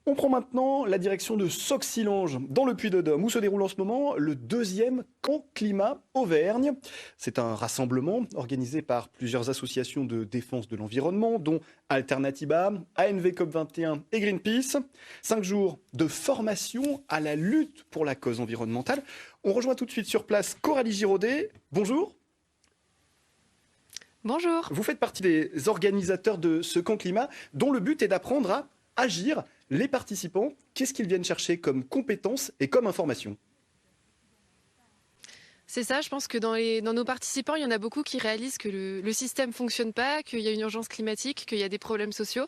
On prend maintenant la direction de Soxilonges, dans le Puy-de-Dôme, où se déroule en ce moment le deuxième camp climat Auvergne. C'est un rassemblement organisé par plusieurs associations de défense de l'environnement, dont Alternatiba, ANV COP21 et Greenpeace. 5 jours de formation à la lutte pour la cause environnementale. On rejoint tout de suite sur place Coralie Giraudet. Bonjour. Bonjour. Vous faites partie des organisateurs de ce camp climat, dont le but est d'apprendre à agir. Les participants, qu'est-ce qu'ils viennent chercher comme compétences et comme informations? C'est ça, je pense que dans nos participants, il y en a beaucoup qui réalisent que le système ne fonctionne pas, qu'il y a une urgence climatique, qu'il y a des problèmes sociaux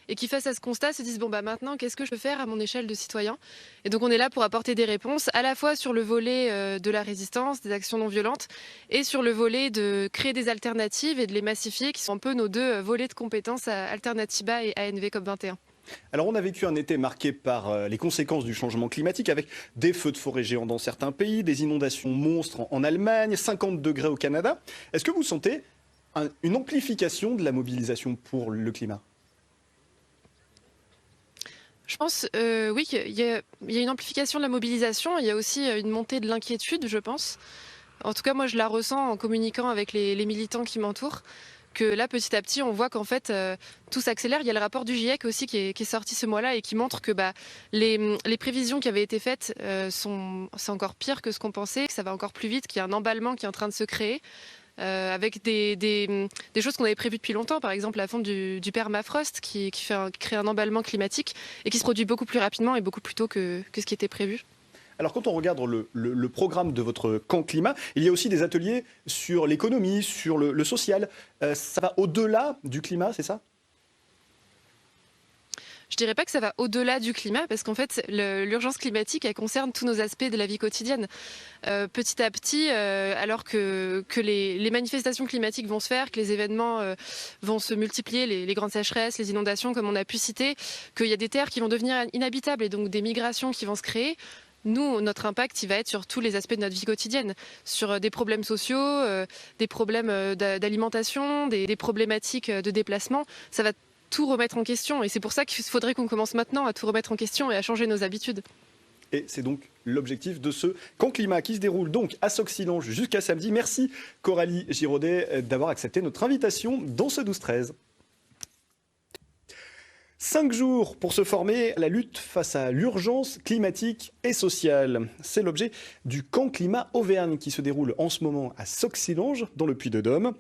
et qui, face à ce constat, se disent bon bah maintenant, qu'est-ce que je peux faire à mon échelle de citoyen? Et donc on est là pour apporter des réponses à la fois sur le volet de la résistance, des actions non violentes et sur le volet de créer des alternatives et de les massifier, qui sont un peu nos deux volets de compétences à Alternatiba et ANV COP21. Alors on a vécu un été marqué par les conséquences du changement climatique avec des feux de forêt géants dans certains pays, des inondations monstres en Allemagne, 50 degrés au Canada. Est-ce que vous sentez une amplification de la mobilisation pour le climat? Je pense, oui, qu'il y a une amplification de la mobilisation. Il y a aussi une montée de l'inquiétude, je pense. En tout cas, moi, je la ressens en communiquant avec les militants qui m'entourent. Que là, petit à petit, on voit qu'en fait, tout s'accélère. Il y a le rapport du GIEC aussi qui est sorti ce mois-là et qui montre que les prévisions qui avaient été faites, c'est encore pire que ce qu'on pensait, que ça va encore plus vite, qu'il y a un emballement qui est en train de se créer. Avec des choses qu'on avait prévues depuis longtemps, par exemple la fonte du permafrost qui crée un emballement climatique et qui se produit beaucoup plus rapidement et beaucoup plus tôt que ce qui était prévu. Alors quand on regarde le programme de votre camp climat, il y a aussi des ateliers sur l'économie, sur le social. Ça va au-delà du climat, c'est ça? Je dirais pas que ça va au-delà du climat, parce qu'en fait, l'urgence climatique, elle concerne tous nos aspects de la vie quotidienne. Petit à petit, alors que les manifestations climatiques vont se faire, que les événements vont se multiplier, les grandes sécheresses, les inondations, comme on a pu citer, qu'il y a des terres qui vont devenir inhabitables et donc des migrations qui vont se créer. Nous, notre impact, il va être sur tous les aspects de notre vie quotidienne, sur des problèmes sociaux, des problèmes d'alimentation, des problématiques de déplacement. Ça va tout remettre en question. Et c'est pour ça qu'il faudrait qu'on commence maintenant à tout remettre en question et à changer nos habitudes. Et c'est donc l'objectif de ce camp climat qui se déroule donc à Soxilonges jusqu'à samedi. Merci Coralie Giraudet d'avoir accepté notre invitation dans ce 12-13. 5 jours pour se former à la lutte face à l'urgence climatique et sociale. C'est l'objet du camp climat Auvergne qui se déroule en ce moment à Soxilonges dans le Puy-de-Dôme.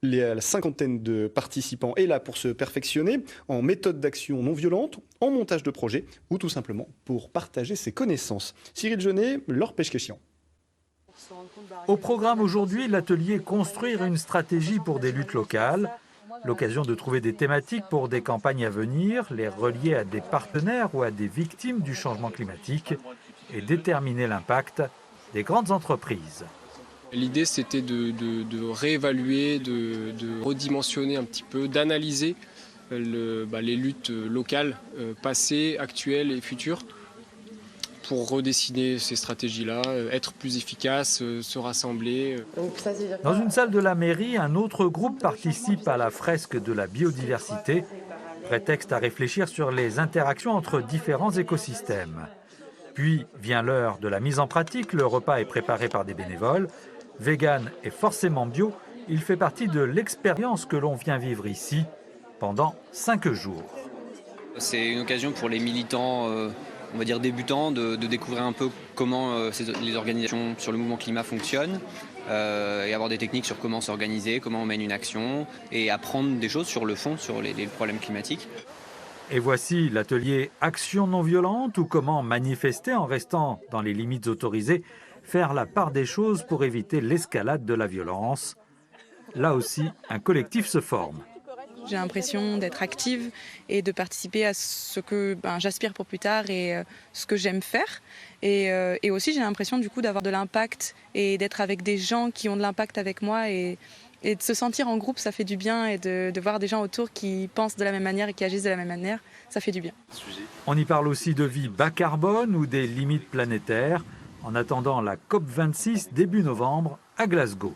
La cinquantaine de participants est là pour se perfectionner en méthode d'action non violente, en montage de projet ou tout simplement pour partager ses connaissances. Cyril Jeunet, Laure Pêche-Question. Au programme aujourd'hui, l'atelier Construire une stratégie pour des luttes locales. L'occasion de trouver des thématiques pour des campagnes à venir, les relier à des partenaires ou à des victimes du changement climatique et déterminer l'impact des grandes entreprises. L'idée, c'était de réévaluer, de redimensionner un petit peu, d'analyser les luttes locales, passées, actuelles et futures, pour redessiner ces stratégies-là, être plus efficace, se rassembler. Dans une salle de la mairie, un autre groupe participe à la fresque de la biodiversité, prétexte à réfléchir sur les interactions entre différents écosystèmes. Puis vient l'heure de la mise en pratique, le repas est préparé par des bénévoles. Vegan et forcément bio, il fait partie de l'expérience que l'on vient vivre ici pendant 5 jours. C'est une occasion pour les militants, on va dire débutants, de découvrir un peu comment les organisations sur le mouvement climat fonctionnent et avoir des techniques sur comment s'organiser, comment on mène une action et apprendre des choses sur le fond, sur les problèmes climatiques. Et voici l'atelier Action non violente ou comment manifester en restant dans les limites autorisées, faire la part des choses pour éviter l'escalade de la violence. Là aussi, un collectif se forme. J'ai l'impression d'être active et de participer à ce que j'aspire pour plus tard et ce que j'aime faire. Et aussi, j'ai l'impression du coup d'avoir de l'impact et d'être avec des gens qui ont de l'impact avec moi. Et de se sentir en groupe, ça fait du bien. Et de voir des gens autour qui pensent de la même manière et qui agissent de la même manière, ça fait du bien. On y parle aussi de vie bas carbone ou des limites planétaires, en attendant la COP26 début novembre à Glasgow.